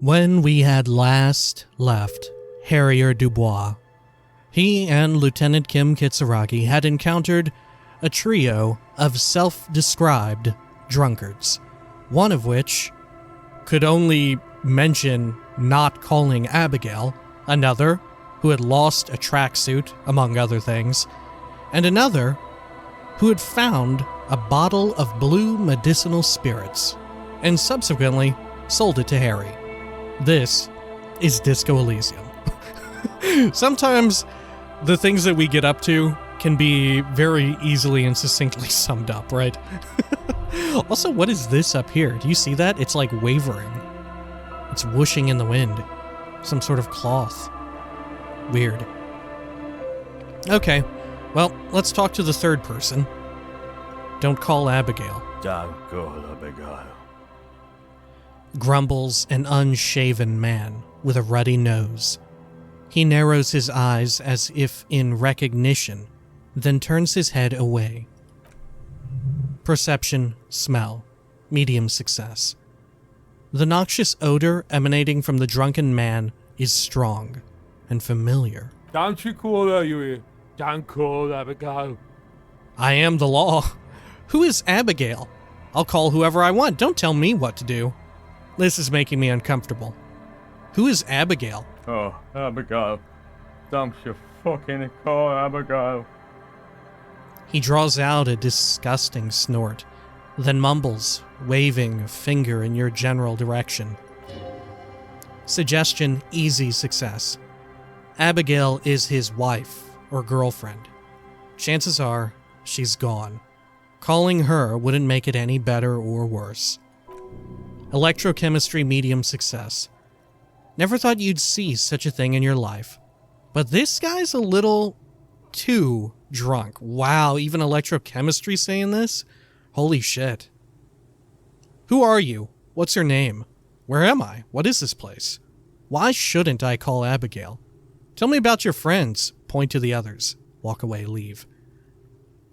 When we had last left Harrier Dubois, he and Lieutenant Kim Kitsuragi had encountered a trio of self-described drunkards, one of which could only mention not calling Abigail, another who had lost a tracksuit, among other things, and another who had found a bottle of blue medicinal spirits and subsequently sold it to Harry. This is Disco Elysium. Sometimes the things that we get up to can be very easily and succinctly summed up, right? Also, what is this up here? Do you see that? It's like wavering. It's whooshing in the wind. Some sort of cloth. Weird. Okay, well, let's talk to the third person. Don't call Abigail. Don't call Abigail. Grumbles an unshaven man with a ruddy nose. He narrows his eyes as if in recognition, then turns his head away. Perception, smell, medium success. The noxious odor emanating from the drunken man is strong and familiar. Don't you call her, you hear? Don't call Abigail. I am the law. Who is Abigail? I'll call whoever I want. Don't tell me what to do. This is making me uncomfortable. Who is Abigail? Oh, Abigail. Don't you fucking call Abigail. He draws out a disgusting snort, then mumbles, waving a finger in your general direction. Suggestion, easy success. Abigail is his wife or girlfriend. Chances are she's gone. Calling her wouldn't make it any better or worse. Electrochemistry, medium success. Never thought you'd see such a thing in your life. But this guy's a little too drunk. Wow, even electrochemistry saying this? Holy shit. Who are you? What's your name? Where am I? What is this place? Why shouldn't I call Abigail? Tell me about your friends. Point to the others. Walk away, leave.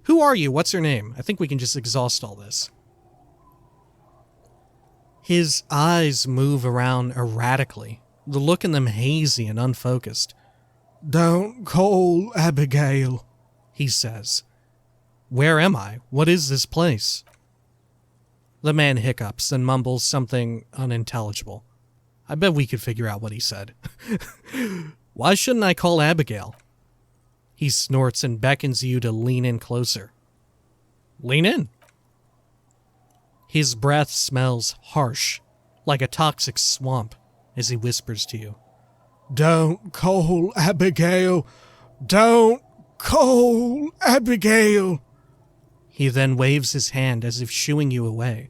Who are you? What's your name? I think we can just exhaust all this. His eyes move around erratically, the look in them hazy and unfocused. Don't call Abigail, he says. Where am I? What is this place? The man hiccups and mumbles something unintelligible. I bet we could figure out what he said. Why shouldn't I call Abigail? He snorts and beckons you to lean in closer. Lean in. His breath smells harsh, like a toxic swamp, as he whispers to you. Don't call Abigail. Don't call Abigail. He then waves his hand as if shooing you away.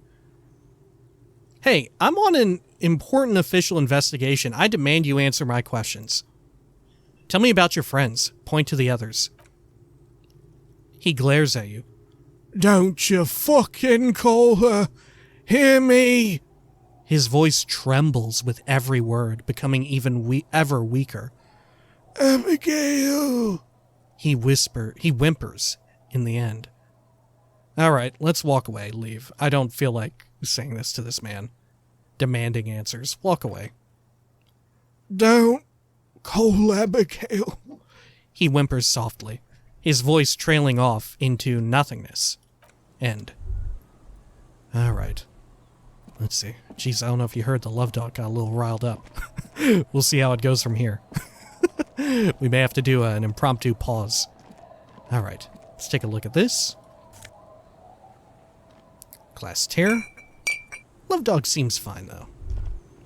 Hey, I'm on an important official investigation. I demand you answer my questions. Tell me about your friends. Point to the others. He glares at you. Don't you fucking call her. Hear me? His voice trembles with every word, becoming even ever weaker. Abigail. He whimpers in the end. All right, let's walk away, leave. I don't feel like saying this to this man. Demanding answers. Walk away. Don't call Abigail. He whimpers softly, his voice trailing off into nothingness. End. All right. Let's see. Jeez, I don't know if you heard, the love dog got a little riled up. We'll see how it goes from here. We may have to do an impromptu pause. All right. Let's take a look at this. Class tear. Love dog seems fine, though.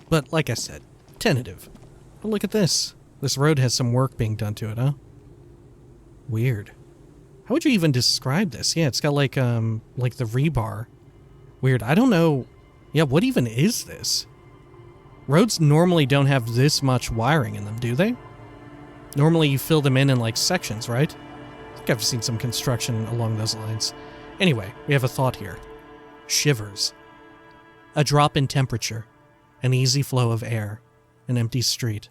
But, like I said, tentative. But look at this. This road has some work being done to it, huh? Weird. How would you even describe this? Yeah, it's got like the rebar. Weird. I don't know. Yeah, what even is this? Roads normally don't have this much wiring in them, do they? Normally you fill them in like sections, right? I think I've seen some construction along those lines. Anyway, we have a thought here. Shivers. A drop in temperature. An easy flow of air. An empty street.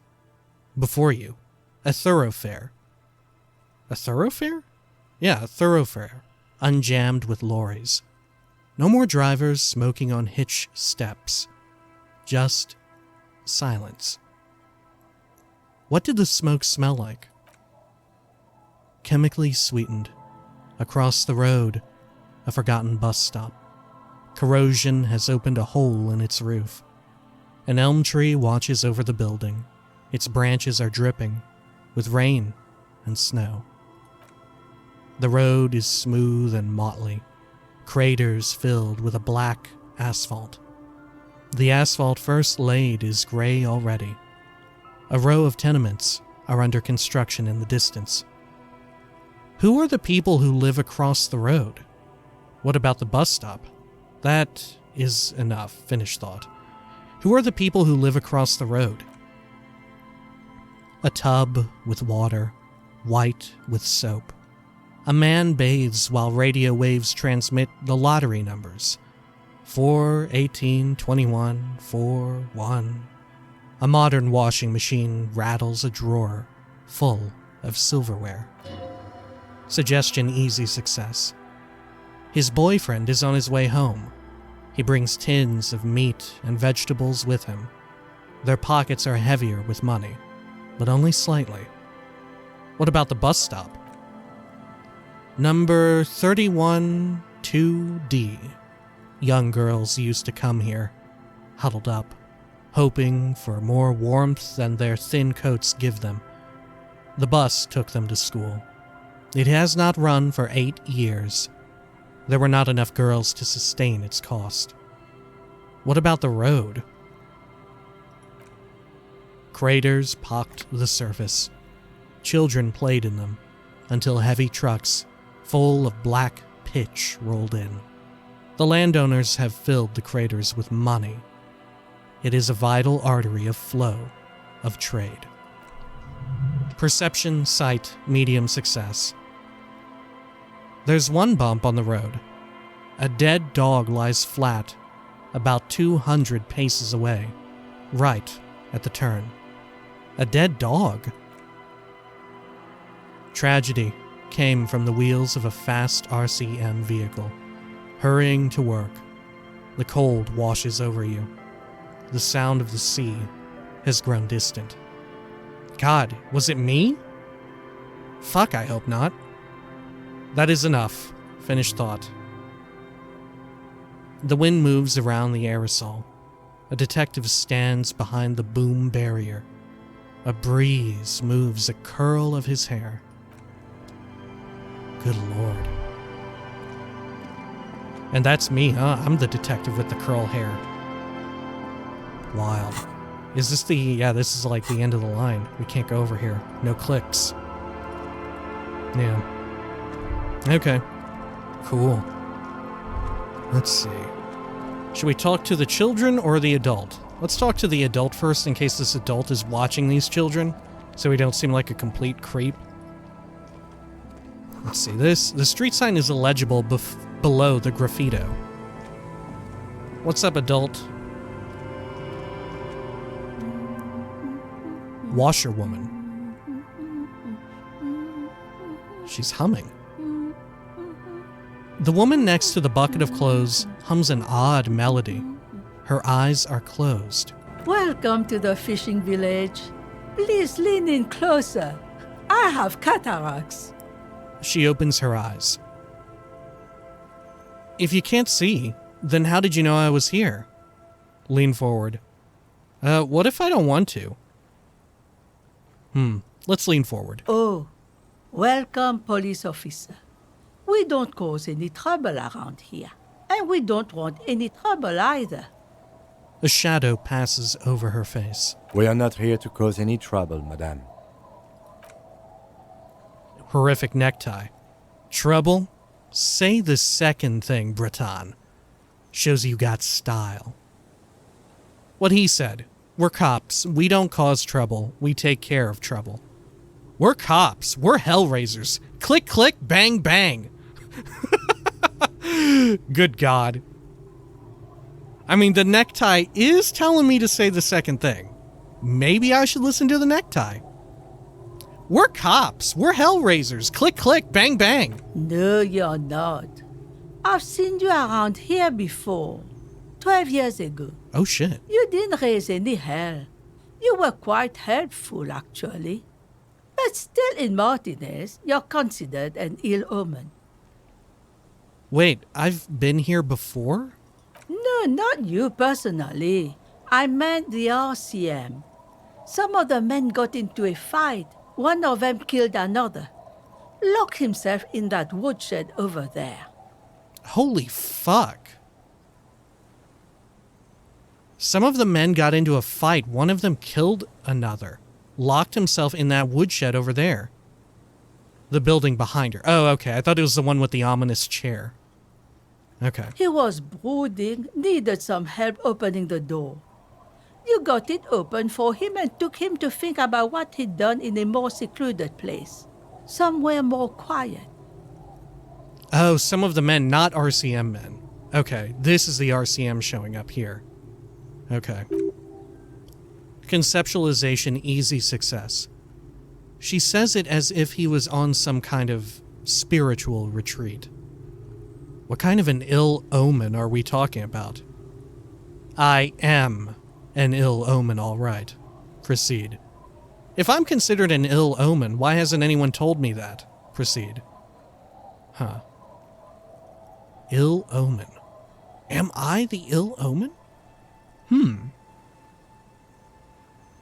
Before you, a thoroughfare. A thoroughfare? Yeah, a thoroughfare. Unjammed with lorries. No more drivers smoking on hitch steps. Just silence. What did the smoke smell like? Chemically sweetened. Across the road, a forgotten bus stop. Corrosion has opened a hole in its roof. An elm tree watches over the building. Its branches are dripping with rain and snow. The road is smooth and motley, craters filled with a black asphalt. The asphalt first laid is gray already. A row of tenements are under construction in the distance. Who are the people who live across the road? What about the bus stop? That is enough, finished thought. Who are the people who live across the road? A tub with water, white with soap. A man bathes while radio waves transmit the lottery numbers. 4, 18, 21, 4, 1. A modern washing machine rattles a drawer full of silverware. Suggestion easy success. His boyfriend is on his way home. He brings tins of meat and vegetables with him. Their pockets are heavier with money, but only slightly. What about the bus stop? Number 31 2D. Young girls used to come here, huddled up, hoping for more warmth than their thin coats give them. The bus took them to school. It has not run for 8 years. There were not enough girls to sustain its cost. What about the road? Craters pocked the surface. Children played in them until heavy trucks full of black pitch rolled in. The landowners have filled the craters with money. It is a vital artery of flow, of trade. Perception, sight, medium success. There's one bump on the road. A dead dog lies flat, about 200 paces away, right at the turn. A dead dog? Tragedy came from the wheels of a fast RCM vehicle, hurrying to work. The cold washes over you. The sound of the sea has grown distant. God, was it me? Fuck, I hope not. That is enough, finished thought. The wind moves around the aerosol. A detective stands behind the boom barrier. A breeze moves a curl of his hair. Good Lord. And that's me, huh? I'm the detective with the curl hair. Wild. Is this the... Yeah, this is like the end of the line. We can't go over here. No clicks. Yeah. Okay. Cool. Let's see. Should we talk to the children or the adult? Let's talk to the adult first in case this adult is watching these children, so we don't seem like a complete creep. Let's see. The street sign is illegible below the graffito. What's up, adult? Washerwoman. She's humming. The woman next to the bucket of clothes hums an odd melody. Her eyes are closed. Welcome to the fishing village. Please lean in closer. I have cataracts. She opens her eyes. If you can't see, then how did you know I was here? Lean forward. What if I don't want to? Let's lean forward. Oh, welcome, police officer. We don't cause any trouble around here, and we don't want any trouble either. A shadow passes over her face. We are not here to cause any trouble, madame. Horrific necktie. Trouble? Say the second thing, Breton. Shows you got style. What he said. We're cops. We don't cause trouble. We take care of trouble. We're cops. We're hellraisers. Click, click, bang, bang. Good God. I mean, the necktie is telling me to say the second thing. Maybe I should listen to the necktie. We're cops. We're hellraisers. Click, click, bang, bang. No, you're not. I've seen you around here before. 12 years ago. Oh, shit. You didn't raise any hell. You were quite helpful, actually. But still in Martinez, you're considered an ill omen. Wait, I've been here before? No, not you personally. I meant the RCM. Some of the men got into a fight. One of them killed another. Locked himself in that woodshed over there. Holy fuck. Some of the men got into a fight. One of them killed another. Locked himself in that woodshed over there. The building behind her. Oh, okay. I thought it was the one with the ominous chair. Okay. He was brooding, needed some help opening the door. You got it open for him and took him to think about what he'd done in a more secluded place. Somewhere more quiet. Oh, some of the men, not RCM men. Okay, this is the RCM showing up here. Okay. Conceptualization, easy success. She says it as if he was on some kind of spiritual retreat. What kind of an ill omen are we talking about? I am an ill omen, all right. Proceed. If I'm considered an ill omen, why hasn't anyone told me that? Proceed. Huh. Ill omen. Am I the ill omen?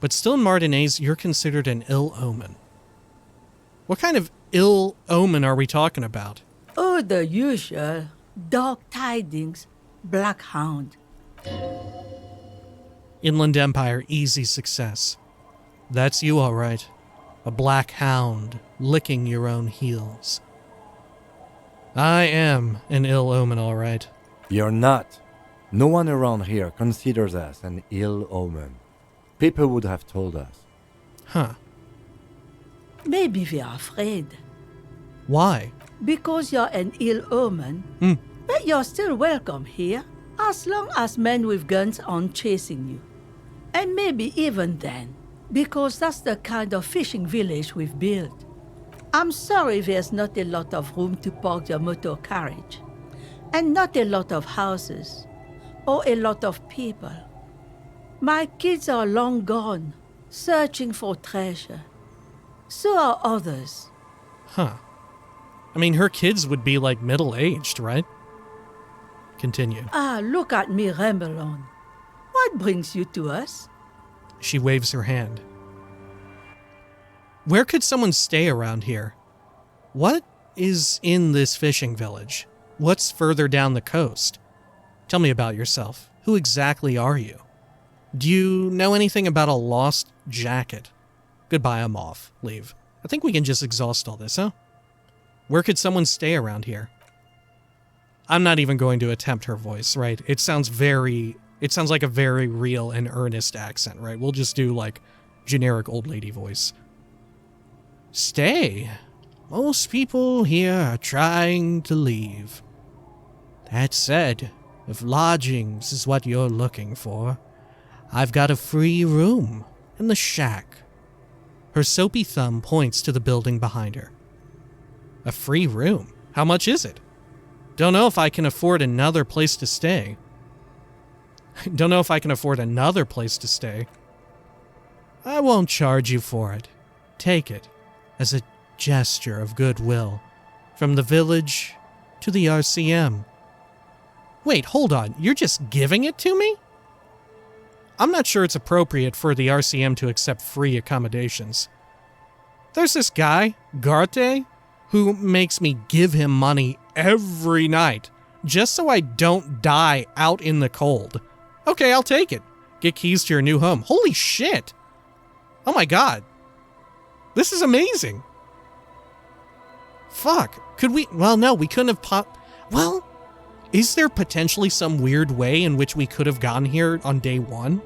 But still in Martinez, you're considered an ill omen. What kind of ill omen are we talking about? Oh, the usual. Dark tidings. Black hound. Inland Empire, easy success. That's you, all right. A black hound, licking your own heels. I am an ill omen, all right. You're not. No one around here considers us an ill omen. People would have told us. Huh. Maybe we are afraid. Why? Because you're an ill omen. But you're still welcome here, as long as men with guns aren't chasing you. And maybe even then, because that's the kind of fishing village we've built. I'm sorry there's not a lot of room to park your motor carriage. And not a lot of houses. Or a lot of people. My kids are long gone, searching for treasure. So are others. Huh. I mean, her kids would be like middle-aged, right? Continue. Ah, look at me ramble on. What brings you to us? She waves her hand. Where could someone stay around here? What is in this fishing village? What's further down the coast? Tell me about yourself. Who exactly are you? Do you know anything about a lost jacket? Goodbye, I'm off. Leave. I think we can just exhaust all this, huh? Where could someone stay around here? I'm not even going to attempt her voice, right? It sounds like a very real and earnest accent, right? We'll just do, like, generic old lady voice. Stay. Most people here are trying to leave. That said, if lodgings is what you're looking for, I've got a free room in the shack. Her soapy thumb points to the building behind her. A free room? How much is it? Don't know if I can afford another place to stay. I won't charge you for it. Take it as a gesture of goodwill from the village to the RCM. Wait, hold on. You're just giving it to me? I'm not sure it's appropriate for the RCM to accept free accommodations. There's this guy, Garte, who makes me give him money every night just so I don't die out in the cold. Okay, I'll take it. Get keys to your new home. Holy shit! Oh my god. This is amazing. Fuck. Could we... Well, no, we couldn't have Well, is there potentially some weird way in which we could have gotten here on day one?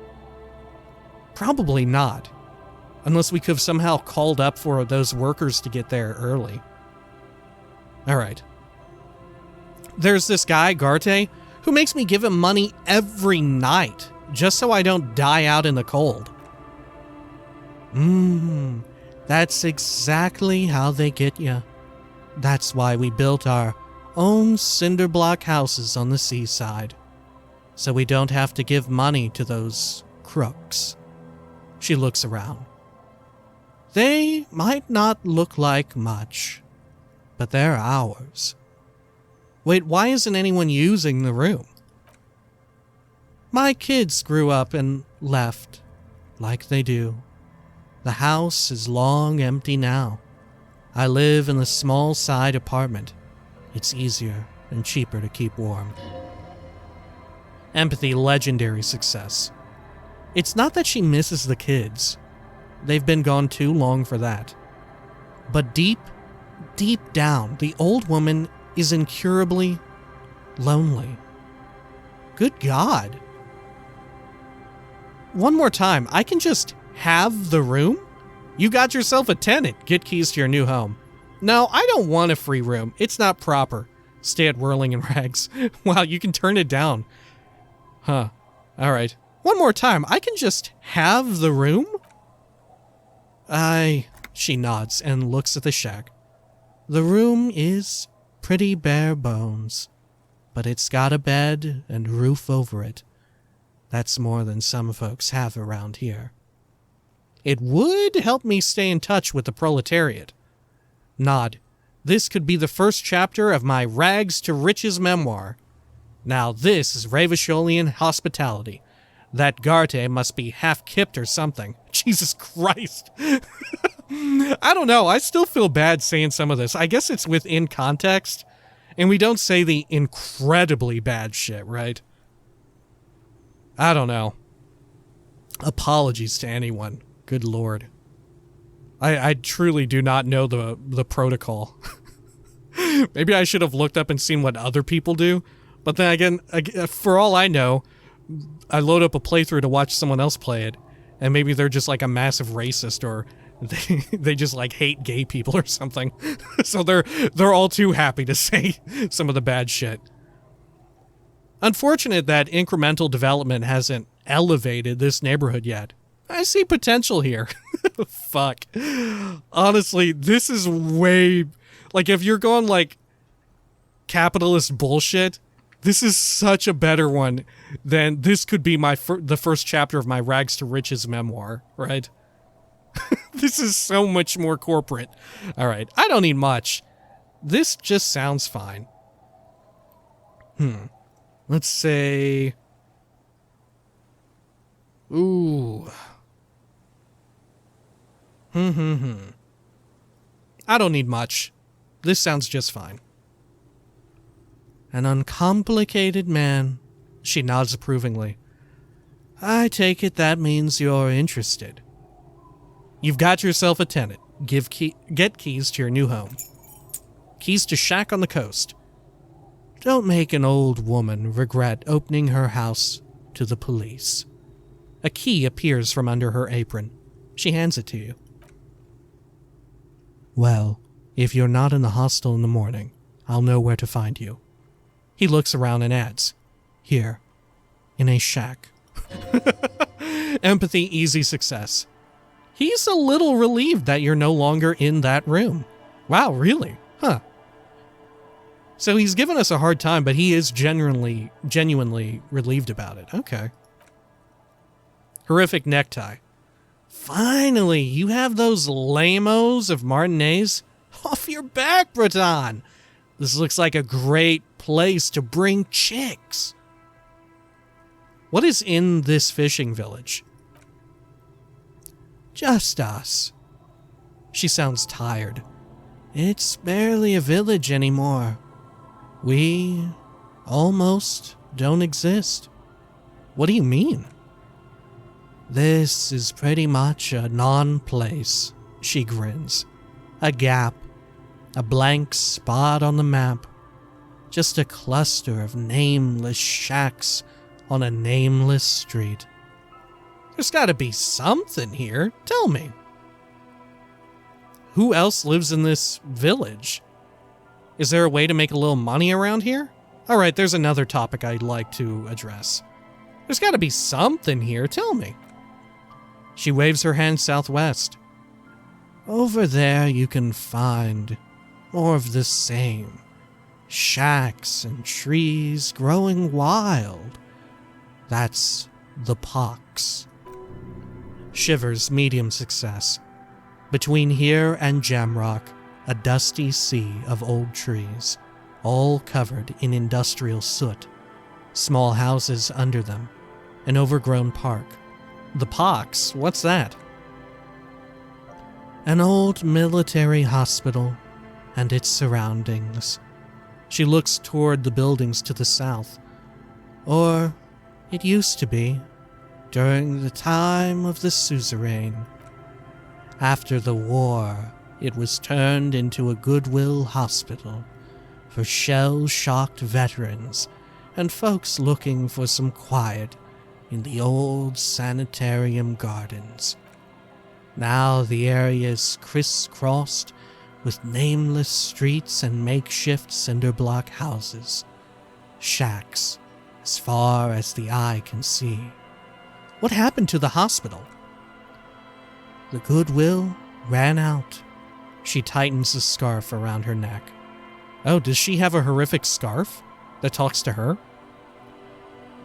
Probably not. Unless we could have somehow called up for those workers to get there early. Alright. There's this guy, Garte, who makes me give him money every night, just so I don't die out in the cold. That's exactly how they get you. That's why we built our own cinder block houses on the seaside, so we don't have to give money to those crooks. She looks around. They might not look like much, but they're ours. Wait, why isn't anyone using the room? My kids grew up and left, like they do. The house is long empty now. I live in the small side apartment. It's easier and cheaper to keep warm. Empathy, legendary success. It's not that she misses the kids. They've been gone too long for that. But deep down, the old woman is incurably lonely. Good God. One more time, I can just have the room? You got yourself a tenant. Get keys to your new home. No, I don't want a free room. It's not proper. Stay at Whirling in Rags. Wow, you can turn it down. Huh. Alright. One more time, I can just have the room? She nods and looks at the shack. The room is pretty bare bones, but it's got a bed and roof over it. That's more than some folks have around here. It would help me stay in touch with the proletariat. Nod. This could be the first chapter of my rags to riches memoir. Now this is Revacholian hospitality. That Garte must be half-kipped or something. Jesus Christ. I don't know. I still feel bad saying some of this. I guess it's within context, and we don't say the incredibly bad shit, right? I don't know. Apologies to anyone. Good Lord. I truly do not know the protocol. Maybe I should have looked up and seen what other people do. But then again, for all I know, I load up a playthrough to watch someone else play it, and maybe they're just like a massive racist, or they just like hate gay people or something. So they're all too happy to say some of the bad shit. Unfortunate that incremental development hasn't elevated this neighborhood yet. I see potential here. Fuck. Honestly, this is way... Like, if you're going, like, capitalist bullshit, this is such a better one than... This could be the first chapter of my Rags to Riches memoir, right? This is so much more corporate. Alright, I don't need much. This just sounds fine. Let's say... Ooh... I don't need much. This sounds just fine. An uncomplicated man. She nods approvingly. I take it that means you're interested. You've got yourself a tenant. Get keys to your new home. Keys to shack on the coast. Don't make an old woman regret opening her house to the police. A key appears from under her apron. She hands it to you. Well, if you're not in the hostel in the morning, I'll know where to find you. He looks around and adds, here, in a shack. Empathy, easy success. He's a little relieved that you're no longer in that room. Wow, really? Huh. So he's given us a hard time, but he is genuinely relieved about it. Okay. Horrific necktie. Finally, you have those lamos of Martinez off your back, Breton. This looks like a great place to bring chicks. What is in this fishing village? Just us. She sounds tired. It's barely a village anymore. We almost don't exist. What do you mean? This is pretty much a non-place, she grins. A gap. A blank spot on the map. Just a cluster of nameless shacks on a nameless street. There's gotta be something here. Tell me. Who else lives in this village? Is there a way to make a little money around here? Alright, there's another topic I'd like to address. There's gotta be something here. Tell me. She waves her hand southwest. Over there you can find more of the same. Shacks and trees growing wild. That's the pox. Shivers, medium success. Between here and Jamrock, a dusty sea of old trees, all covered in industrial soot. Small houses under them, an overgrown park. The Pox, what's that? An old military hospital and its surroundings. She looks toward the buildings to the south. Or it used to be, during the time of the suzerain. After the war, it was turned into a goodwill hospital for shell-shocked veterans and folks looking for some quiet in the old sanitarium gardens. Now the area is crisscrossed with nameless streets and makeshift cinder-block houses. Shacks as far as the eye can see. What happened to the hospital? The goodwill ran out. She tightens the scarf around her neck. Oh, does she have a horrific scarf that talks to her?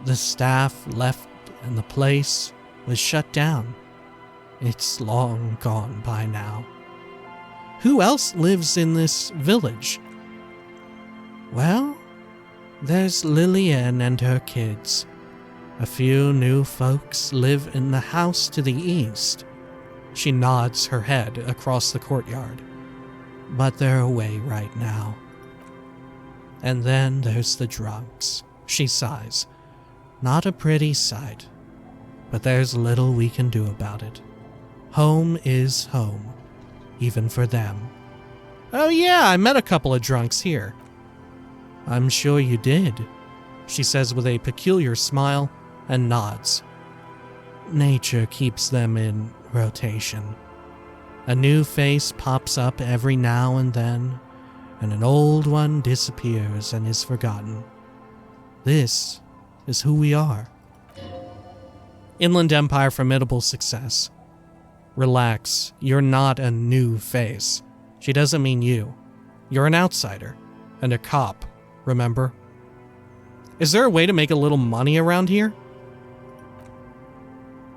The staff left and the place was shut down. It's long gone by now. Who else lives in this village? Well, there's Lillian and her kids. A few new folks live in the house to the east. She nods her head across the courtyard. But they're away right now. And then there's the drunks. She sighs. Not a pretty sight. But there's little we can do about it. Home is home, even for them. Oh yeah, I met a couple of drunks here. I'm sure you did, she says with a peculiar smile and nods. Nature keeps them in rotation. A new face pops up every now and then, and an old one disappears and is forgotten. This is who we are. Inland Empire, formidable success. Relax, you're not a new face. She doesn't mean you. You're an outsider, and a cop, remember? Is there a way to make a little money around here?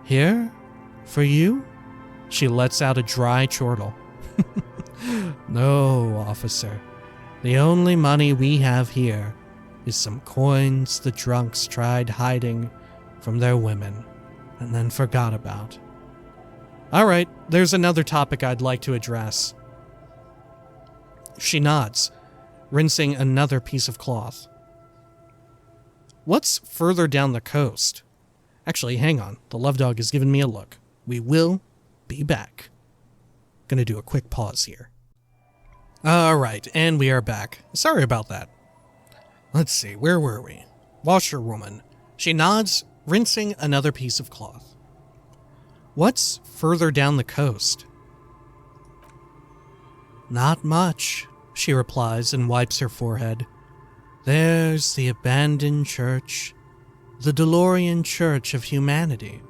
Here? For you? She lets out a dry chortle. No, officer. The only money we have here is some coins the drunks tried hiding from their women and then forgot about. All right, there's another topic I'd like to address. She nods, rinsing another piece of cloth. What's further down the coast? Actually, hang on. The love dog has given me a look. We will be back. Gonna do a quick pause here. All right, and we are back. Sorry about that. Let's see, where were we? Washerwoman. She nods, rinsing another piece of cloth. What's further down the coast? Not much, she replies and wipes her forehead. There's the abandoned church, the DeLorean Church of Humanity.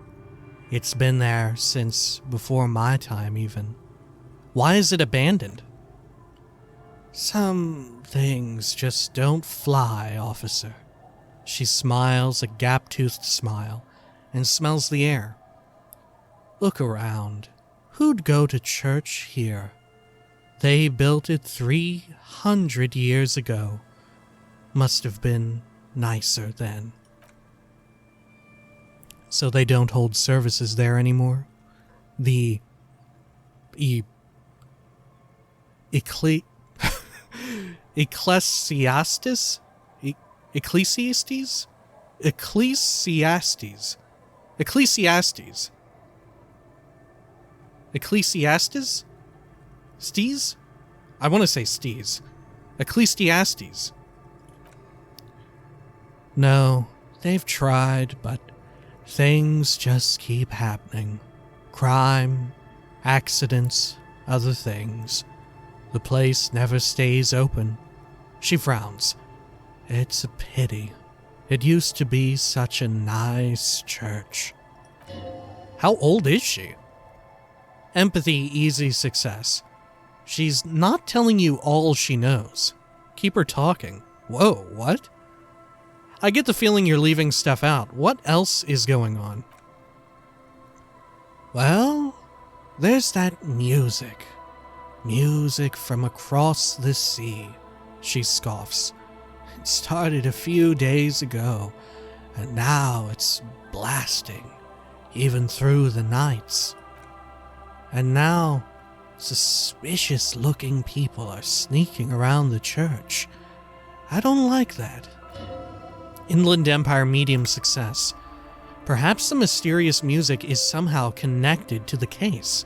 It's been there since before my time, even. Why is it abandoned? Some things just don't fly, officer. She smiles a gap-toothed smile and smells the air. Look around. Who'd go to church here? They built it 300 years ago. Must have been nicer then. So they don't hold services there anymore? The Ecclesiastes? Ecclesiastes? Ecclesiastes. Ecclesiastes. Ecclesiastes? Stees? I want to say Stees. Ecclesiastes. No, they've tried, but things just keep happening. Crime, accidents, other things. The place never stays open. She frowns. It's a pity. It used to be such a nice church. How old is she? Empathy, easy success. She's not telling you all she knows. Keep her talking. Whoa, what? I get the feeling you're leaving stuff out. What else is going on? Well, there's that music. Music from across the sea, she scoffs. It started a few days ago, and now it's blasting, even through the nights. And now, suspicious-looking people are sneaking around the church. I don't like that. Inland Empire medium success. Perhaps the mysterious music is somehow connected to the case.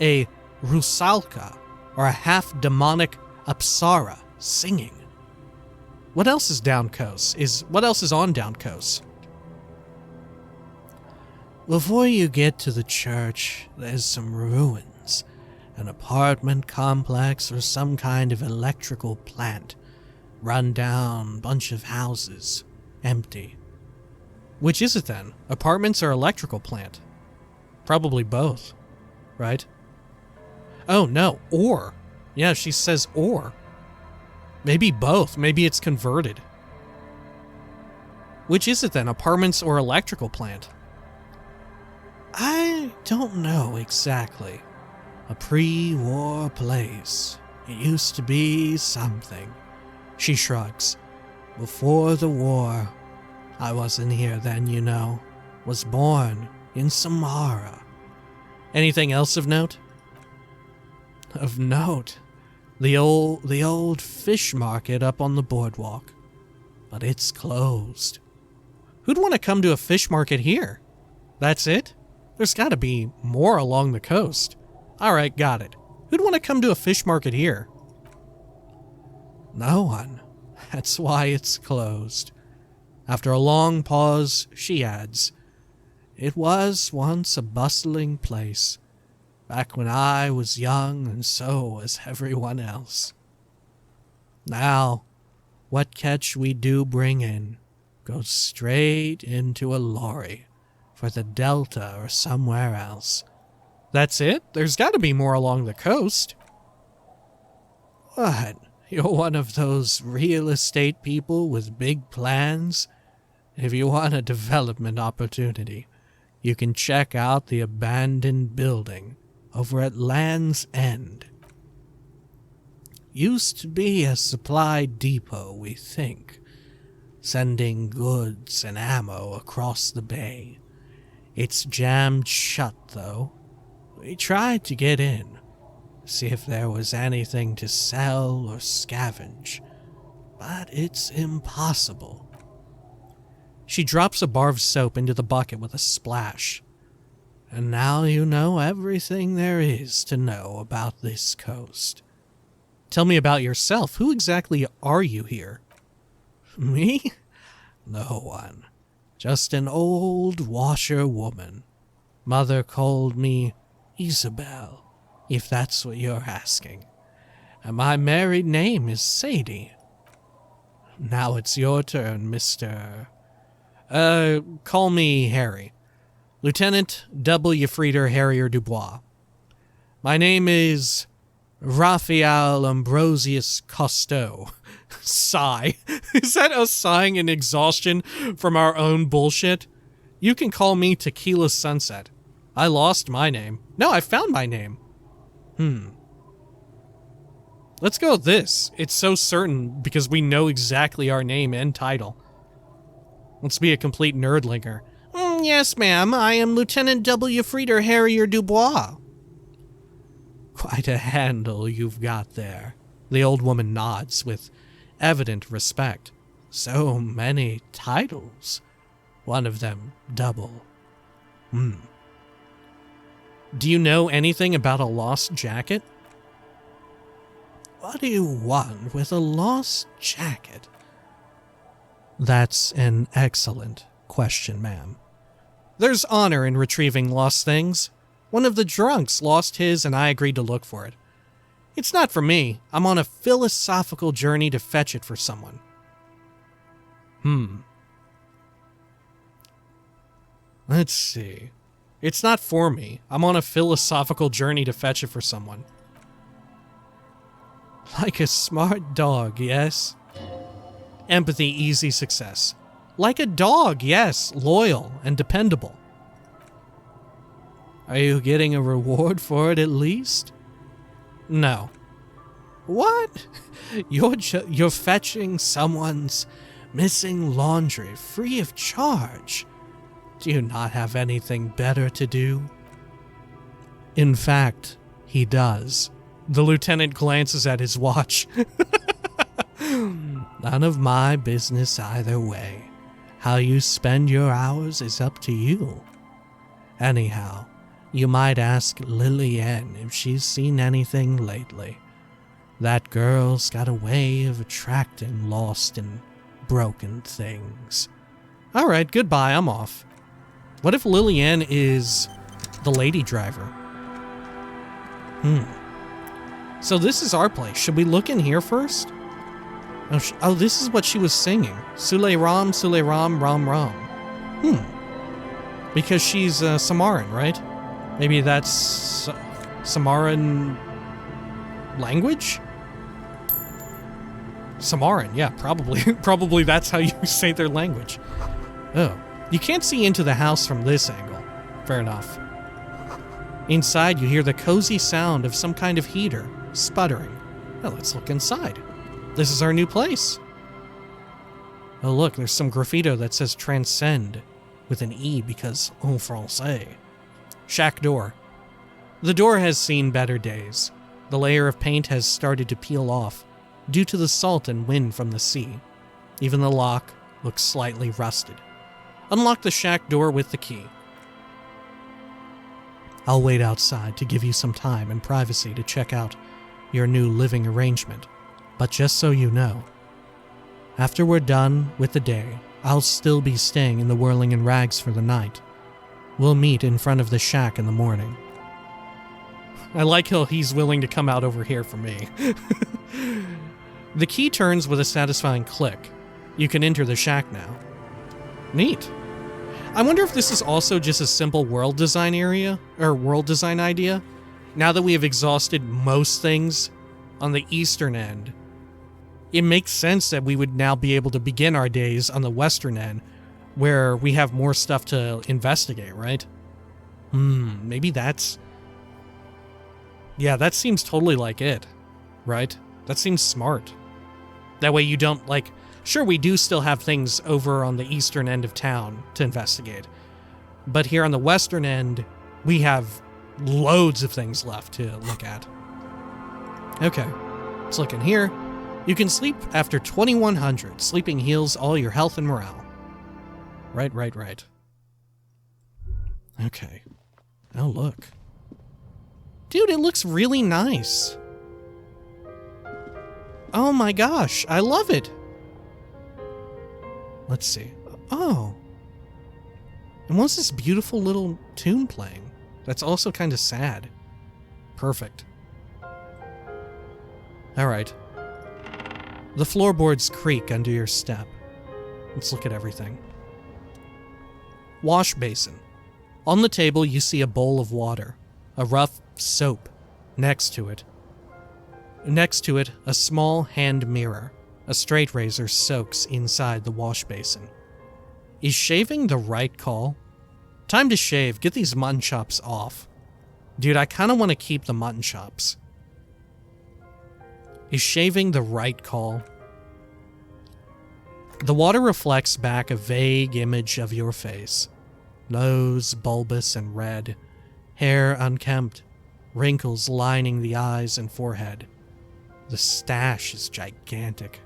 A rusalka, or a half-demonic apsara, singing. What else is down coast? What else is on down coast? Before you get to the church, there's some ruins. An apartment complex or some kind of electrical plant. Run down bunch of houses. Empty. Which is it then? Apartments or electrical plant? Probably both, right? Oh no, or. Yeah, she says or. Maybe both. Maybe it's converted. Which is it then? Apartments or electrical plant? I don't know exactly. A pre-war place. It used to be something. She shrugs. Before the war. I wasn't here then, you know. Was born in Samara. Anything else of note? Of note? The old fish market up on the boardwalk. But it's closed. Who'd want to come to a fish market here? That's it? There's gotta be more along the coast. Alright, got it. Who'd want to come to a fish market here? No one. That's why it's closed. After a long pause, she adds, It was once a bustling place, back when I was young and so was everyone else. Now, what catch we do bring in goes straight into a lorry for the Delta or somewhere else. That's it? There's got to be more along the coast. What? You're one of those real estate people with big plans? If you want a development opportunity, you can check out the abandoned building over at Land's End. Used to be a supply depot, we think, sending goods and ammo across the bay. It's jammed shut, though. We tried to get in, see if there was anything to sell or scavenge, but it's impossible. She drops a bar of soap into the bucket with a splash. And now you know everything there is to know about this coast. Tell me about yourself. Who exactly are you here? Me? No one. Just an old washerwoman. Mother called me Isabel, if that's what you're asking. And my married name is Sadie. Now it's your turn, Mr. Call me Harry. Lieutenant W. Frieder Harrier Dubois. My name is Raphael Ambrosius Cousteau. Sigh. Is that us sighing in exhaustion from our own bullshit? You can call me Tequila Sunset. I lost my name. No, I found my name. Let's go with this. It's so certain because we know exactly our name and title. Let's be a complete nerdlinger. Yes, ma'am. I am Lieutenant W. Frieder Harrier Dubois. Quite a handle you've got there. The old woman nods with evident respect. So many titles. One of them double. Do you know anything about a lost jacket? What do you want with a lost jacket? That's an excellent question, ma'am. There's honor in retrieving lost things. One of the drunks lost his and I agreed to look for it. It's not for me. I'm on a philosophical journey to fetch it for someone. Let's see. It's not for me. I'm on a philosophical journey to fetch it for someone. Like a smart dog, yes? Empathy, easy success. Like a dog, yes, loyal and dependable. Are you getting a reward for it at least? No. What? You're fetching someone's missing laundry free of charge. Do you not have anything better to do? In fact, he does. The lieutenant glances at his watch. None of my business either way. How you spend your hours is up to you. Anyhow, you might ask Lillian if she's seen anything lately. That girl's got a way of attracting lost and broken things. Alright, goodbye, I'm off. What if Lillian is the lady driver? So this is our place. Should we look in here first? Oh, this is what she was singing. Sule Ram, Ram Ram. Because she's Samaran, right? Maybe that's Samaran language? Samaran, yeah, probably. Probably that's how you say their language. Oh, you can't see into the house from this angle. Fair enough. Inside, you hear the cozy sound of some kind of heater sputtering. Well, let's look inside. This is our new place. Oh, look, there's some graffito that says transcend with an E because en français. Shack door. The door has seen better days. The layer of paint has started to peel off due to the salt and wind from the sea. Even the lock looks slightly rusted. Unlock the shack door with the key. I'll wait outside to give you some time and privacy to check out your new living arrangement. But just so you know, after we're done with the day, I'll still be staying in the Whirling in Rags for the night. We'll meet in front of the shack in the morning. I like how he's willing to come out over here for me. The key turns with a satisfying click. You can enter the shack now. Neat. I wonder if this is also just a simple world design area, or world design idea. Now that we have exhausted most things on the eastern end, it makes sense that we would now be able to begin our days on the western end, where we have more stuff to investigate, right? Maybe that's... Yeah, that seems totally like it, right? That seems smart. That way you don't, like... Sure, we do still have things over on the eastern end of town to investigate. But here on the western end, we have loads of things left to look at. Okay, let's look in here. You can sleep after 2100. Sleeping heals all your health and morale. Right. Okay. Oh, look. Dude, it looks really nice. Oh my gosh, I love it. Let's see. Oh. And what's this beautiful little tune playing? That's also kind of sad. Perfect. Alright. The floorboards creak under your step. Let's look at everything. Wash basin. On the table, you see a bowl of water. A rough soap. Next to it, a small hand mirror. A straight razor soaks inside the wash basin. Is shaving the right call? Time to shave. Get these mutton chops off. Dude, I kind of want to keep the mutton chops. Is shaving the right call? The water reflects back a vague image of your face. Nose bulbous and red. Hair unkempt. Wrinkles lining the eyes and forehead. The stash is gigantic.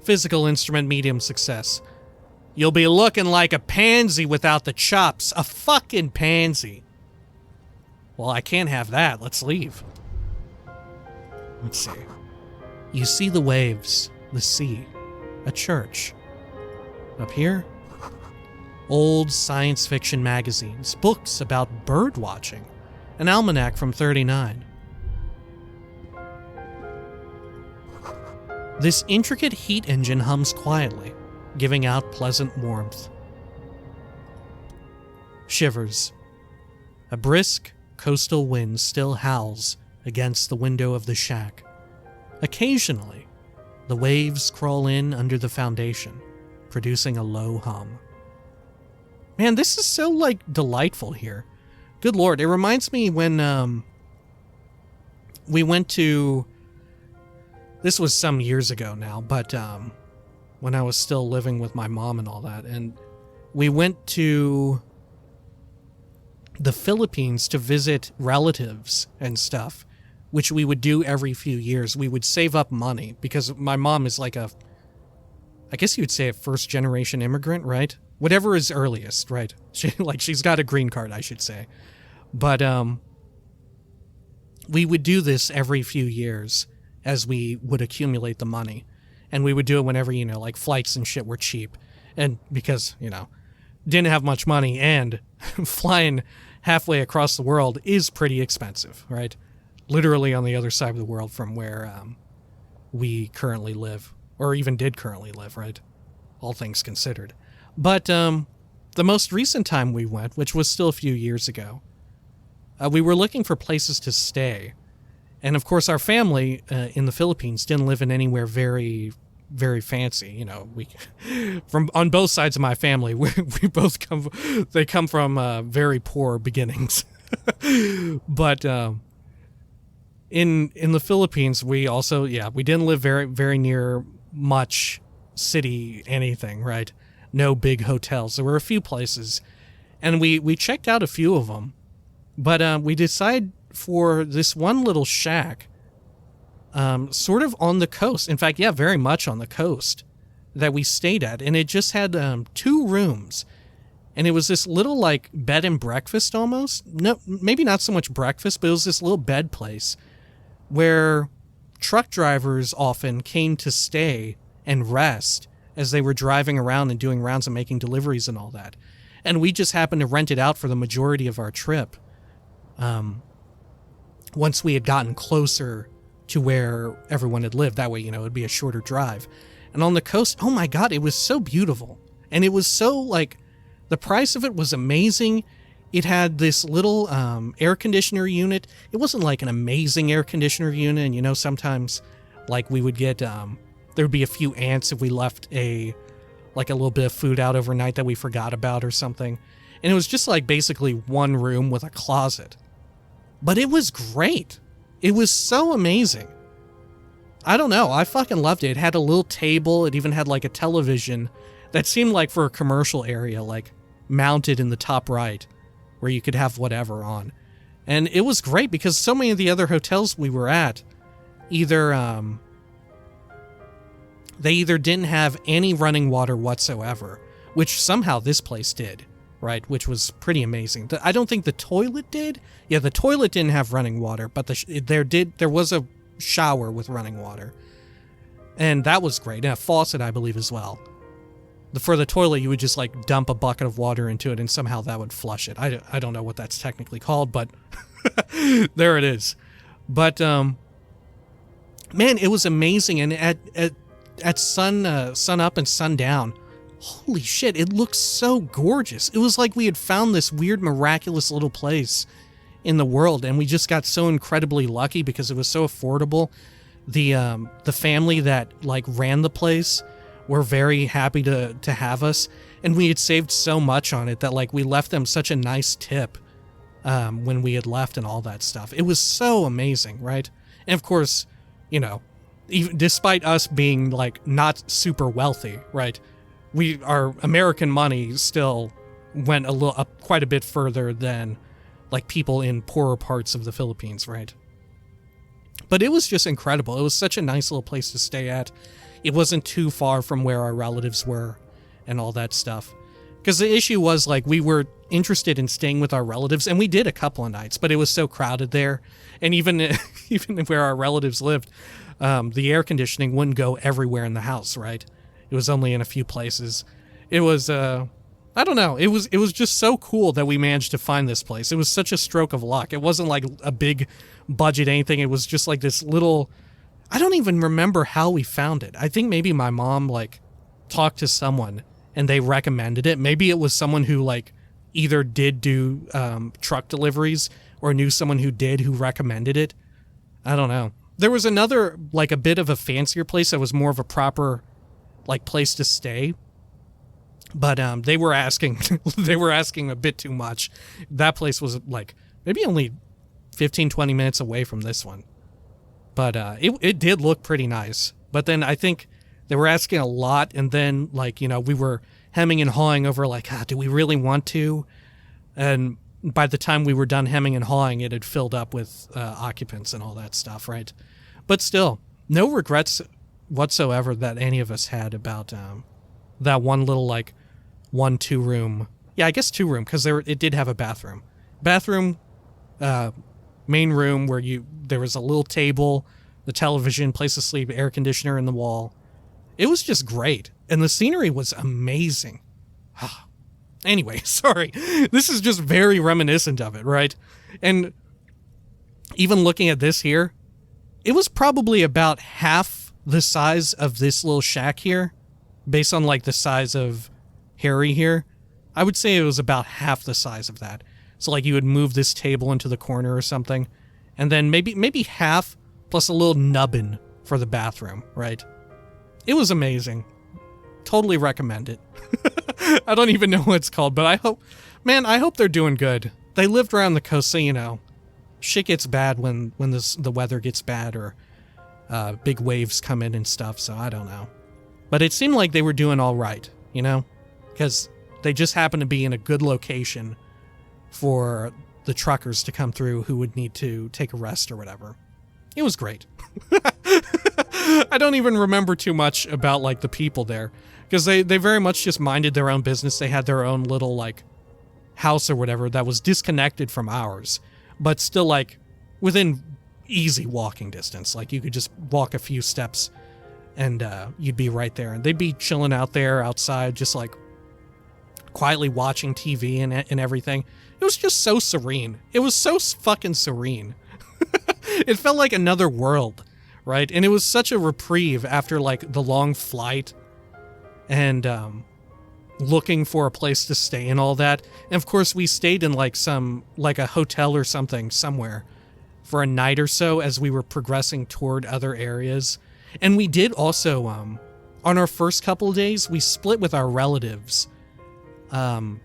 Physical instrument medium success. You'll be looking like a pansy without the chops. A fucking pansy. Well, I can't have that. Let's leave. Let's see. You see the waves, the sea, a church. Up here, old science fiction magazines, books about bird watching, an almanac from 39. This intricate heat engine hums quietly, giving out pleasant warmth. Shivers. A brisk coastal wind still howls against the window of the shack. Occasionally, the waves crawl in under the foundation, producing a low hum. Man, this is so, like, delightful here. Good Lord. It reminds me when we went to... This was some years ago now, but when I was still living with my mom and all that. And we went to the Philippines to visit relatives and stuff, which we would do every few years. We would save up money because my mom is like I guess you would say a first-generation immigrant, right? Whatever is earliest, right? She's got a green card, I should say. But we would do this every few years as we would accumulate the money. And we would do it whenever, like flights and shit were cheap. And because, didn't have much money, and flying halfway across the world is pretty expensive, right? Literally on the other side of the world from where we currently live, or even did currently live, right? All things considered. But the most recent time we went, which was still a few years ago, we were looking for places to stay. And of course, our family in the Philippines didn't live in anywhere very, very fancy. We on both sides of my family, we both come from very poor beginnings. But in the Philippines, we also, we didn't live very, very near much city anything, right? No big hotels. There were a few places, and we checked out a few of them, but we decided for this one little shack, sort of on the coast. In fact, very much on the coast that we stayed at, and it just had 2 rooms, and it was this little like bed and breakfast almost. No, maybe not so much breakfast, but it was this little bed place where truck drivers often came to stay and rest as they were driving around and doing rounds and making deliveries and all that. And we just happened to rent it out for the majority of our trip. Once we had gotten closer to where everyone had lived, that way, it would be a shorter drive. And on the coast, oh my God, it was so beautiful. And it was so, like, the price of it was amazing. It had this little air conditioner unit. It wasn't like an amazing air conditioner unit. And, sometimes, like, we would get, there'd be a few ants if we left a little bit of food out overnight that we forgot about or something. And it was just, like, basically one room with a closet. But it was great. It was so amazing. I don't know. I fucking loved it. It had a little table. It even had like a television that seemed like for a commercial area, like mounted in the top right where you could have whatever on. And it was great because so many of the other hotels we were at either they either didn't have any running water whatsoever, which somehow this place did. Right, which was pretty amazing. I don't think the toilet did. Yeah, the toilet didn't have running water, but there was a shower with running water, and that was great. And a faucet, I believe, as well. For the toilet, you would just like dump a bucket of water into it, and somehow that would flush it. I don't know what that's technically called, but there it is. But man, it was amazing. And at sun up and sun down. Holy shit, it looks so gorgeous. It was like we had found this weird, miraculous little place in the world, and we just got so incredibly lucky because it was so affordable. The family that like ran the place were very happy to have us, and we had saved so much on it that like we left them such a nice tip when we had left and all that stuff. It was so amazing, right? And of course, even despite us being like not super wealthy, right? Our American money still went quite a bit further than like people in poorer parts of the Philippines, right? But it was just incredible. It was such a nice little place to stay at. It wasn't too far from where our relatives were and all that stuff. Because the issue was like we were interested in staying with our relatives, and we did a couple of nights, but it was so crowded there. And even where our relatives lived, the air conditioning wouldn't go everywhere in the house, right? It was only in a few places. It was, I don't know. It was just so cool that we managed to find this place. It was such a stroke of luck. It wasn't like a big budget anything. It was just like this little, I don't even remember how we found it. I think maybe my mom like talked to someone and they recommended it. Maybe it was someone who like either did do truck deliveries or knew someone who did who recommended it. I don't know. There was another, like a bit of a fancier place that was more of a proper like place to stay. But they were asking a bit too much. That place was like maybe only 15, 20 minutes away from this one. But it did look pretty nice. But then I think they were asking a lot, and then like, you know, we were hemming and hawing over like, do we really want to? And by the time we were done hemming and hawing, it had filled up with occupants and all that stuff, right? But still, no regrets whatsoever that any of us had about that one little like 1-2 room. Yeah, I guess 2 room, because it did have a bathroom. Bathroom, main room where there was a little table, the television, place to sleep, air conditioner in the wall. It was just great, and the scenery was amazing. Anyway, sorry. This is just very reminiscent of it, right? And even looking at this here, it was probably about half the size of this little shack here, based on like the size of Harry here. I would say it was about half the size of that. So like you would move this table into the corner or something, and then maybe half plus a little nubbin for the bathroom, right? It was amazing. Totally recommend it. I don't even know what it's called, but I hope they're doing good. They lived around the coast, so you know, shit gets bad when the weather gets bad, or big waves come in and stuff, so I don't know. But it seemed like they were doing all right, you know? Because they just happened to be in a good location for the truckers to come through who would need to take a rest or whatever. It was great. I don't even remember too much about like the people there, because they very much just minded their own business. They had their own little like house or whatever that was disconnected from ours, but still like within easy walking distance. Like you could just walk a few steps and you'd be right there, and they'd be chilling out there outside, just like quietly watching TV and everything. It was just so serene. It was so fucking serene. It felt like another world, right? And it was such a reprieve after like the long flight and looking for a place to stay and all that. And of course we stayed in like a hotel or something somewhere for a night or so as we were progressing toward other areas. And we did also, on our first couple of days, we split with our relatives the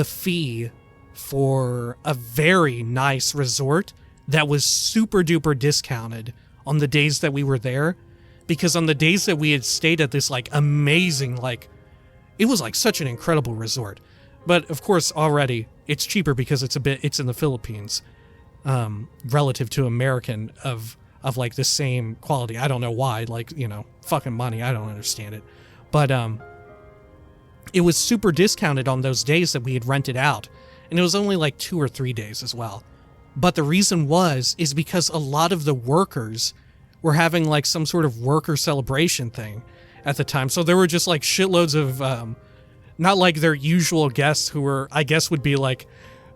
fee for a very nice resort that was super duper discounted on the days that we were there. Because on the days that we had stayed at this like amazing, like it was like such an incredible resort. But of course already it's cheaper because it's in the Philippines, relative to American of like the same quality. I don't know why, like, you know, fucking money. I don't understand it. But it was super discounted on those days that we had rented out. And it was only like 2 or 3 days as well. But the reason is because a lot of the workers were having like some sort of worker celebration thing at the time. So there were just like shitloads of, not like their usual guests who were, I guess would be like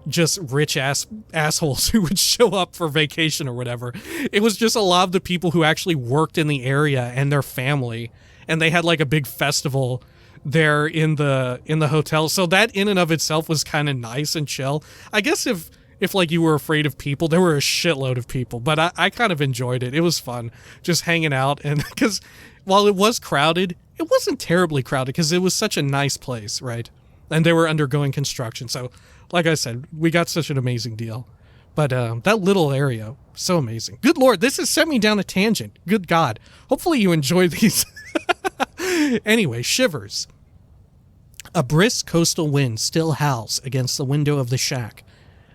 just rich assholes who would show up for vacation or whatever. It was just a lot of the people who actually worked in the area and their family. And they had like a big festival there in the hotel. So that in and of itself was kind of nice and chill. I guess if like you were afraid of people, there were a shitload of people, but I kind of enjoyed it. It was fun just hanging out. And because while it was crowded, it wasn't terribly crowded because it was such a nice place, right? And they were undergoing construction. So like I said, we got such an amazing deal. But that little area, so amazing. Good Lord, this has sent me down a tangent. Good God. Hopefully you enjoy these. Anyway, shivers. A brisk coastal wind still howls against the window of the shack.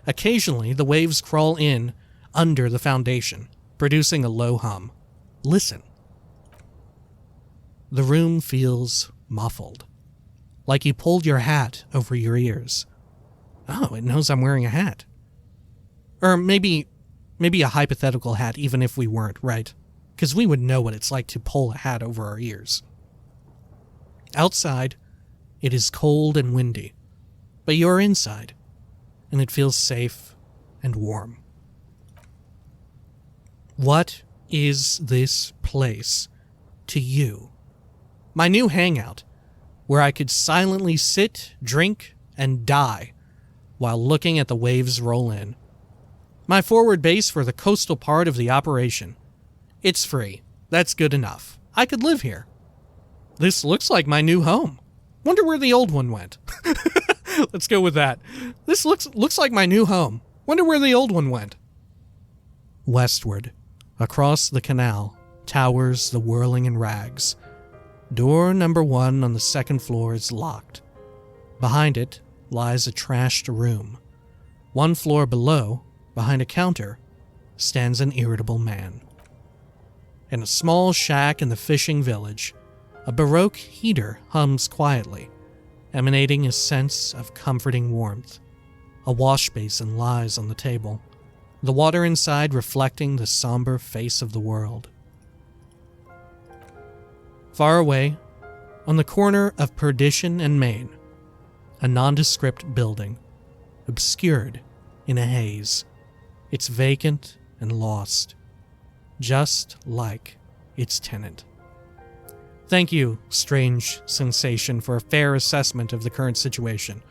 Occasionally, the waves crawl in under the foundation, producing a low hum. Listen. The room feels muffled, like you pulled your hat over your ears. Oh, it knows I'm wearing a hat. Or maybe a hypothetical hat, even if we weren't, right? Because we would know what it's like to pull a hat over our ears. Outside, it is cold and windy, but you're inside, and it feels safe and warm. What is this place to you? My new hangout, where I could silently sit, drink, and die while looking at the waves roll in. My forward base for the coastal part of the operation. It's free. That's good enough. I could live here. This looks like my new home. Wonder where the old one went. Let's go with that. This looks like my new home. Wonder where the old one went. Westward, across the canal, towers the whirling in rags. Door number 1 on the second floor is locked. Behind it lies a trashed room. 1 floor below, behind a counter, stands an irritable man. In a small shack in the fishing village, a Baroque heater hums quietly, emanating a sense of comforting warmth. A wash basin lies on the table, the water inside reflecting the somber face of the world. Far away, on the corner of Perdition and Main, a nondescript building, obscured in a haze. It's vacant and lost, just like its tenant. Thank you, strange sensation, for a fair assessment of the current situation.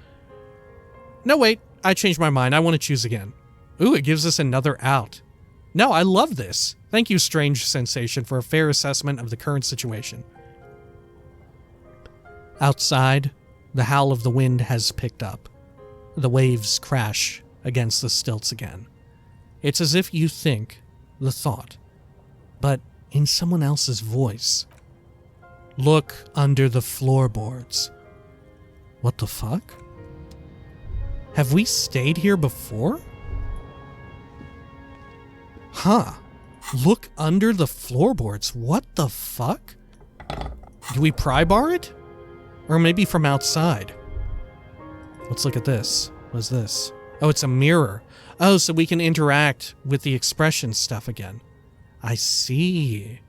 No, wait, I changed my mind. I want to choose again. Ooh, it gives us another out. No, I love this. Thank you, strange sensation, for a fair assessment of the current situation. Outside, the howl of the wind has picked up. The waves crash against the stilts again. It's as if you think the thought, but in someone else's voice. Look under the floorboards. What the fuck? Have we stayed here before? Huh. Look under the floorboards. What the fuck? Do we pry bar it? Or maybe from outside? Let's look at this. What is this? Oh, it's a mirror. Oh, so we can interact with the expression stuff again. I see.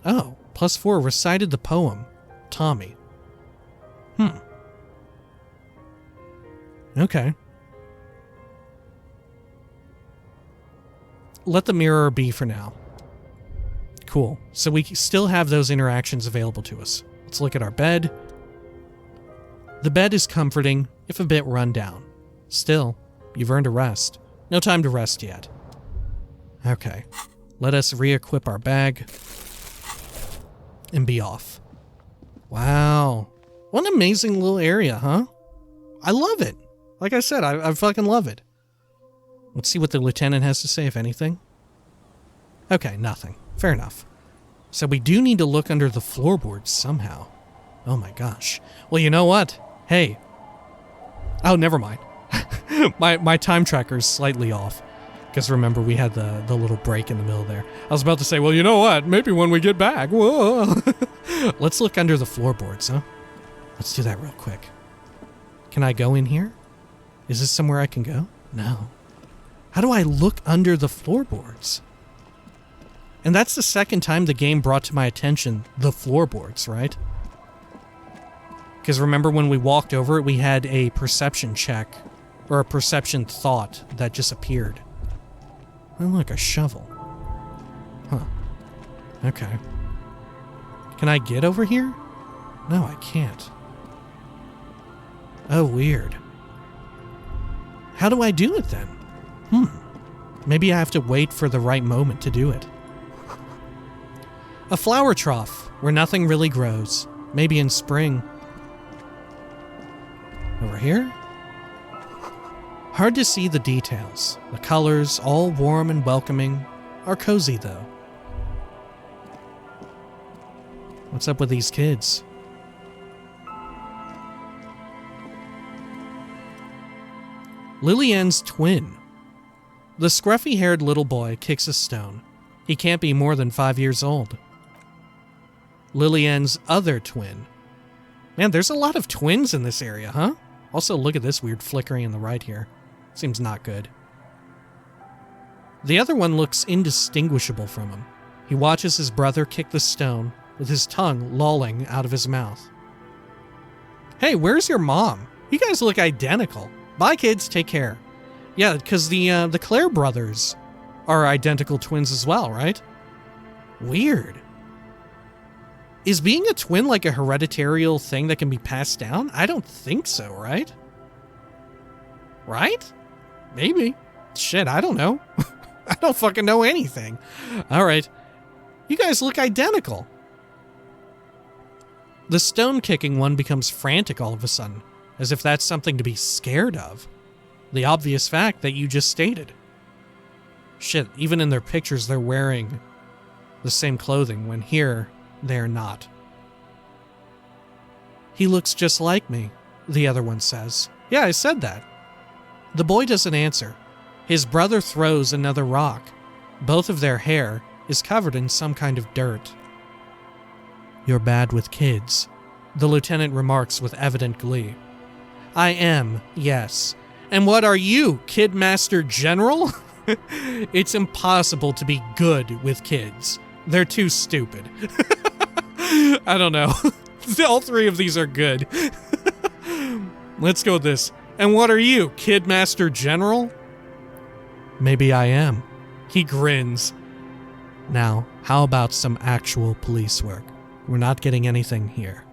Oh, +4 recited the poem. Tommy. Okay. Let the mirror be for now. Cool. So we still have those interactions available to us. Let's look at our bed. The bed is comforting, if a bit run down. Still, you've earned a rest. No time to rest yet. Okay. Let us re-equip our bag and be off. Wow. What an amazing little area, huh? I love it. Like I said, I fucking love it. Let's see what the lieutenant has to say, if anything. Okay, nothing. Fair enough. So we do need to look under the floorboards somehow. Oh my gosh. Well, you know what? Hey. Oh, never mind. my time tracker's slightly off. Because remember, we had the little break in the middle there. I was about to say, well, you know what? Maybe when we get back. Whoa. Let's look under the floorboards, huh? Let's do that real quick. Can I go in here? Is this somewhere I can go? No. How do I look under the floorboards? And that's the second time the game brought to my attention the floorboards, right? Because remember when we walked over it, we had a perception check, or a perception thought that just appeared. Oh, look, a shovel. Huh. Okay. Can I get over here? No, I can't. Oh, weird. How do I do it then? Maybe I have to wait for the right moment to do it. A flower trough where nothing really grows. Maybe in spring. Over here? Hard to see the details. The colors, all warm and welcoming, are cozy though. What's up with these kids? Lillian's twin. The scruffy-haired little boy kicks a stone. He can't be more than 5 years old. Lillian's other twin. Man, there's a lot of twins in this area, huh? Also, look at this weird flickering in the right here. Seems not good. The other one looks indistinguishable from him. He watches his brother kick the stone, with his tongue lolling out of his mouth. Hey, where's your mom? You guys look identical. Bye, kids. Take care. Yeah, because the Claire brothers are identical twins as well, right? Weird. Is being a twin like a hereditary thing that can be passed down? I don't think so, right? Right? Maybe. Shit, I don't know. I don't fucking know anything. All right. You guys look identical. The stone-kicking one becomes frantic all of a sudden, as if that's something to be scared of. The obvious fact that you just stated. Shit, even in their pictures they're wearing the same clothing, when here, they're not. He looks just like me, the other one says. Yeah, I said that. The boy doesn't answer. His brother throws another rock. Both of their hair is covered in some kind of dirt. You're bad with kids, the lieutenant remarks with evident glee. I am, yes. And what are you, Kidmaster General? It's impossible to be good with kids. They're too stupid. I don't know. All three of these are good. Let's go with this. And what are you, Kidmaster General? Maybe I am. He grins. Now, how about some actual police work? We're not getting anything here.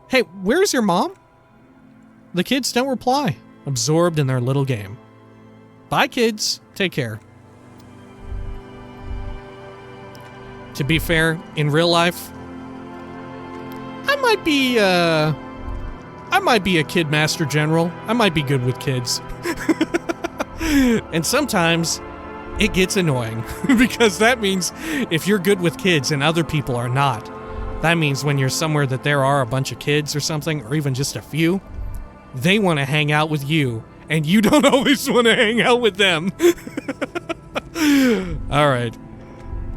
Hey, where's your mom? The kids don't reply, absorbed in their little game. Bye, kids. Take care. To be fair, in real life, I might be a Kidmaster General. I might be good with kids. And sometimes it gets annoying because that means if you're good with kids and other people are not, that means when you're somewhere that there are a bunch of kids or something, or even just a few, they want to hang out with you and you don't always want to hang out with them. All right,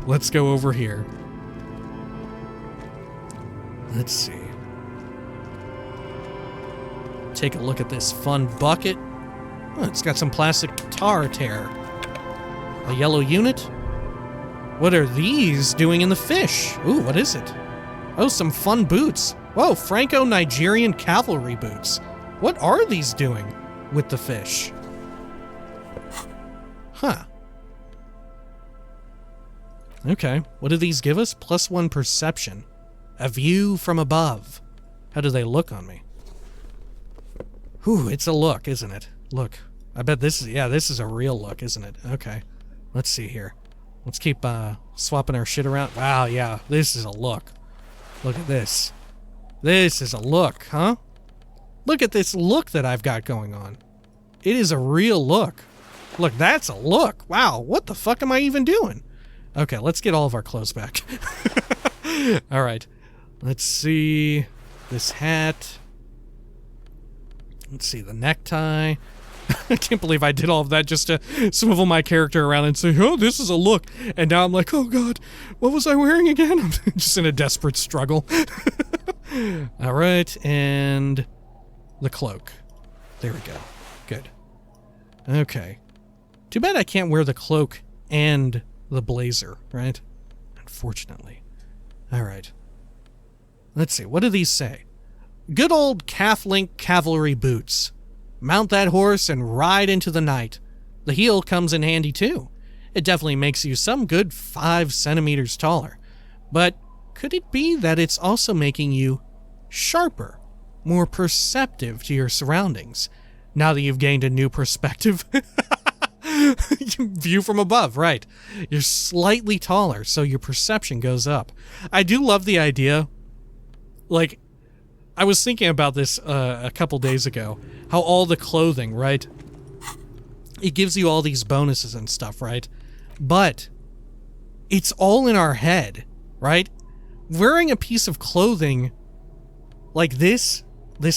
let's go over here. Let's see. Take a look at this fun bucket. Oh, it's got some plastic tar tear. A yellow unit? What are these doing in the fish? Ooh, what is it? Oh, some fun boots. Whoa, Franco-Nigerian cavalry boots. What are these doing with the fish? Huh. Okay, what do these give us? +1 perception. A view from above. How do they look on me? Whew, it's a look, isn't it? Look. I bet this is a real look, isn't it? Okay. Let's see here. Let's keep swapping our shit around. Wow, yeah, this is a look. Look at this. This is a look, huh? Look at this look that I've got going on. It is a real look. Look, that's a look. Wow, what the fuck am I even doing? Okay, let's get all of our clothes back. All right. Let's see. This hat. Let's see, the necktie. I can't believe I did all of that just to swivel my character around and say, oh, this is a look. And now I'm like, oh, God, what was I wearing again? I'm just in a desperate struggle. All right, and the cloak. There we go. Good. Okay. Too bad I can't wear the cloak and the blazer, right? Unfortunately. All right. Let's see. What do these say? Good old calf-link cavalry boots. Mount that horse and ride into the night. The heel comes in handy too. It definitely makes you some good 5 centimeters taller. But could it be that it's also making you sharper, more perceptive to your surroundings, now that you've gained a new perspective? View from above, right. You're slightly taller, so your perception goes up. I do love the idea, like, I was thinking about this a couple days ago, how all the clothing, right, it gives you all these bonuses and stuff, right? But it's all in our head, right? Wearing a piece of clothing like this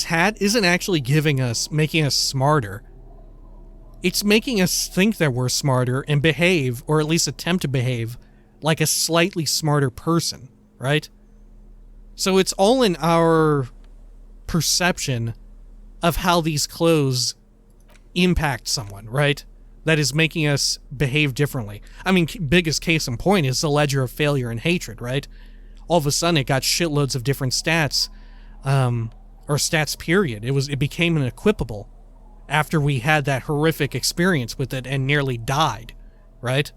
hat isn't actually making us smarter. It's making us think that we're smarter and behave, or at least attempt to behave, like a slightly smarter person, right? So it's all in our perception of how these clothes impact someone, right? That is making us behave differently. I mean, biggest case in point is the ledger of failure and hatred, right? All of a sudden it got shitloads of different stats, or stats period. It became an equipable after we had that horrific experience with it and nearly died, right?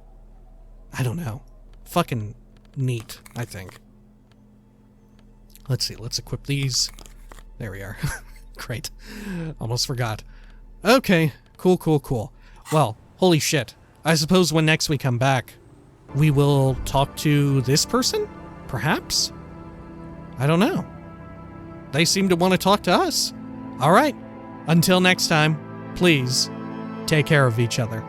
I don't know. Fucking neat, I think. Let's see, let's equip these. There we are. Great. Almost forgot. Okay, cool. Well, holy shit. I suppose when next we come back, we will talk to this person? Perhaps? I don't know. they seem to want to talk to us. All right. Until next time, please take care of each other.